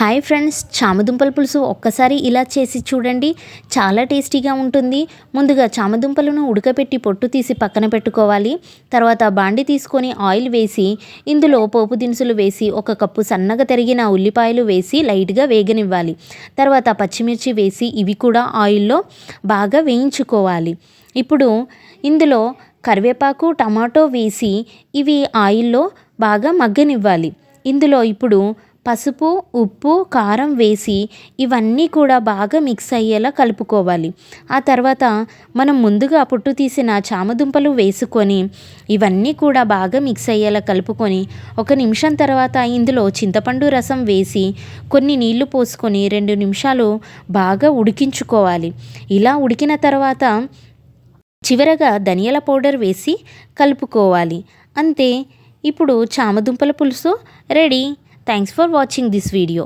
Hi friends, చామదుంపల పులుసు ఒక్కసారి ఇలా చేసి చూడండి. చాలా టేస్టీగా ఉంటుంది. ముందుగా చామదుంపలను ఉడకపెట్టి పొట్టు తీసి పక్కన పెట్టుకోవాలి. తర్వాత బాండి తీసుకొని ఆయిల్ వేసి ఇందులో పోపు దినుసులు వేసి 1 కప్పు సన్నగా తరిగిన ఉల్లిపాయలు వేసి లైట్గా వేగనివ్వాలి. తర్వాత పచ్చిమిర్చి వేసి ఇవి కూడా ఆయిల్లో బాగా వేయించుకోవాలి. ఇప్పుడు ఇందులో కరివేపాకు, టమాటో వేసి ఇవి ఆయిల్లో బాగా మగ్గనివ్వాలి. ఇందులో ఇప్పుడు పసుపు, ఉప్పు, కారం వేసి ఇవన్నీ కూడా బాగా మిక్స్ అయ్యేలా కలుపుకోవాలి. ఆ తర్వాత మనం ముందుగా పొట్టు తీసిన చామదుంపలు వేసుకొని ఇవన్నీ కూడా బాగా మిక్స్ అయ్యేలా కలుపుకొని 1 నిమిషం తర్వాత ఇందులో చింతపండు రసం వేసి కొన్ని నీళ్లు పోసుకొని 2 నిమిషాలు బాగా ఉడికించుకోవాలి. ఇలా ఉడికిన తర్వాత చివరగా ధనియాల పౌడర్ వేసి కలుపుకోవాలి. అంతే, ఇప్పుడు చామదుంపల పులుసు ready. Thanks for watching this video.